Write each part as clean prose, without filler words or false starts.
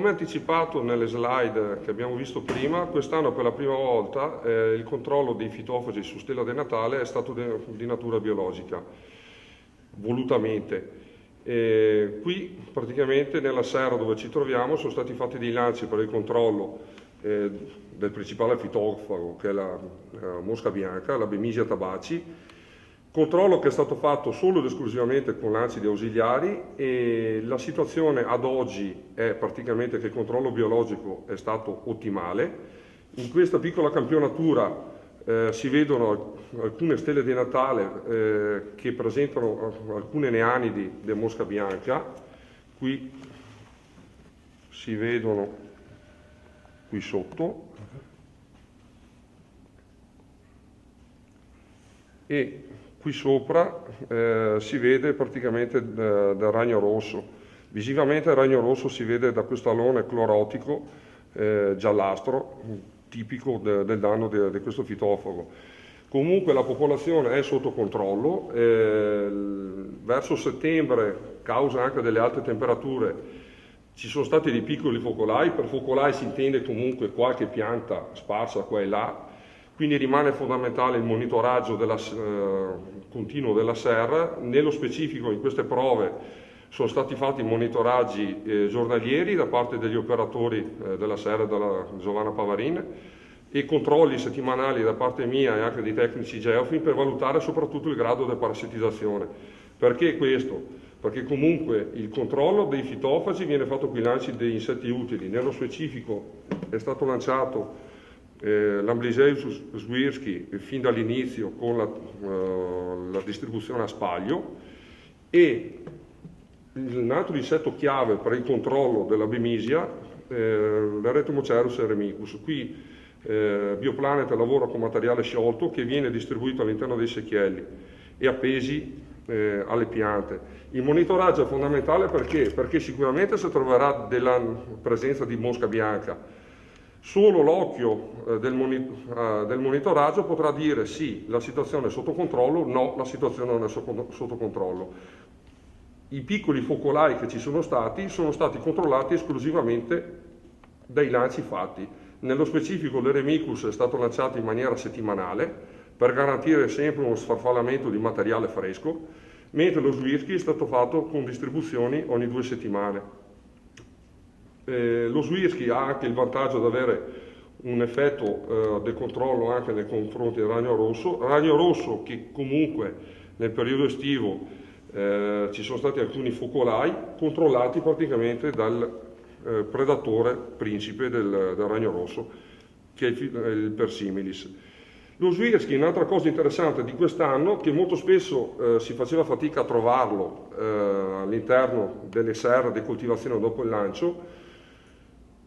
come anticipato nelle slide che abbiamo visto prima, quest'anno per la prima volta il controllo dei fitofagi su stella del Natale è stato di natura biologica, volutamente. Qui praticamente nella serra dove ci troviamo sono stati fatti dei lanci per il controllo del principale fitofago, che è la mosca bianca, la Bemisia tabaci, controllo che è stato fatto solo ed esclusivamente con lanci di ausiliari, e la situazione ad oggi è praticamente che il controllo biologico è stato ottimale. In questa piccola campionatura si vedono alcune stelle di Natale che presentano alcune neanidi di mosca bianca. Qui si vedono qui sotto, e qui sopra si vede praticamente del ragno rosso. Visivamente il ragno rosso si vede da questo alone clorotico giallastro, tipico del danno di questo fitofago. Comunque la popolazione è sotto controllo, verso settembre, causa anche delle alte temperature, ci sono stati dei piccoli focolai. Per focolai si intende comunque qualche pianta sparsa qua e là. Quindi rimane fondamentale il monitoraggio continuo della serra. Nello specifico in queste prove sono stati fatti monitoraggi giornalieri da parte degli operatori della serra della Giovanna Pavarin e controlli settimanali da parte mia e anche dei tecnici geofilm per valutare soprattutto il grado di parassitizzazione. Perché questo? Perché comunque il controllo dei fitofagi viene fatto con i lanci degli insetti utili. Nello specifico è stato lanciato l'Amblyseus swirski fin dall'inizio con la distribuzione a spaglio, e un altro insetto chiave per il controllo della Bemisia, l'Erythromocerus eremicus. Qui Bioplanet lavora con materiale sciolto che viene distribuito all'interno dei secchielli e appesi alle piante. Il monitoraggio è fondamentale perché sicuramente si troverà della presenza di mosca bianca. Solo l'occhio del monitoraggio potrà dire sì, la situazione è sotto controllo, no, la situazione non è sotto controllo. I piccoli focolai che ci sono stati controllati esclusivamente dai lanci fatti. Nello specifico l'Eremicus è stato lanciato in maniera settimanale per garantire sempre uno sfarfallamento di materiale fresco, mentre lo Swirski è stato fatto con distribuzioni ogni 2 settimane. Lo Swirski ha anche il vantaggio di avere un effetto del controllo anche nei confronti del ragno rosso che comunque nel periodo estivo ci sono stati alcuni focolai controllati praticamente dal predatore principe del ragno rosso, che è il Persimilis. Lo Swirski, un'altra cosa interessante di quest'anno, che molto spesso si faceva fatica a trovarlo all'interno delle serre di coltivazione dopo il lancio,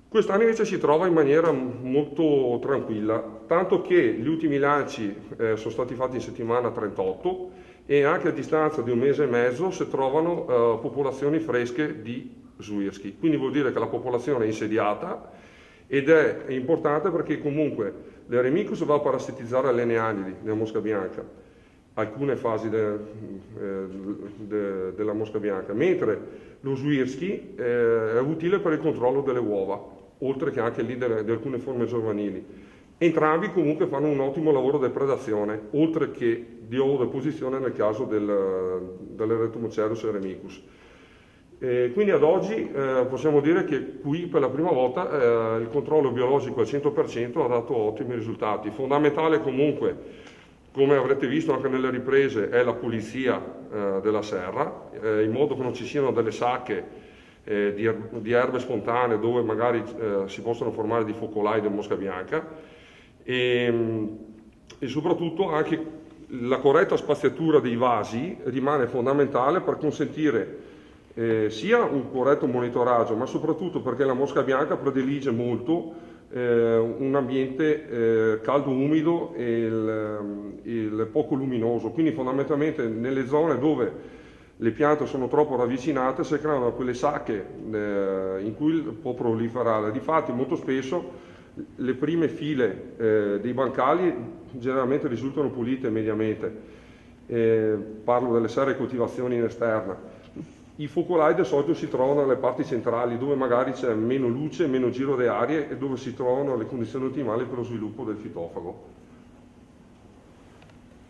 quest'anno invece si trova in maniera molto tranquilla, tanto che gli ultimi lanci sono stati fatti in settimana 38 e anche a distanza di 1 mese e mezzo si trovano popolazioni fresche di Swirski. Quindi vuol dire che la popolazione è insediata, ed è importante perché comunque l'Eremicus va a parassitizzare le neanidi della mosca bianca, alcune fasi della mosca bianca, mentre lo Swirski è utile per il controllo delle uova, oltre che anche lì di alcune forme giovanili. Entrambi comunque fanno un ottimo lavoro di predazione, oltre che di ovodeposizione nel caso dell'Erythromocerus eremicus. Quindi ad oggi possiamo dire che qui per la prima volta il controllo biologico al 100% ha dato ottimi risultati. Fondamentale comunque, come avrete visto anche nelle riprese, è la pulizia della serra, in modo che non ci siano delle sacche di erbe spontanee dove magari si possono formare dei focolai di mosca bianca, e soprattutto anche la corretta spaziatura dei vasi rimane fondamentale per consentire sia un corretto monitoraggio, ma soprattutto perché la mosca bianca predilige molto un ambiente caldo, umido e il poco luminoso. Quindi fondamentalmente nelle zone dove le piante sono troppo ravvicinate si creano quelle sacche in cui può proliferare. Difatti molto spesso le prime file dei bancali generalmente risultano pulite mediamente, parlo delle serre coltivazioni in esterna. I focolai di solito si trovano nelle parti centrali, dove magari c'è meno luce, meno giro di aria e dove si trovano le condizioni ottimali per lo sviluppo del fitofago.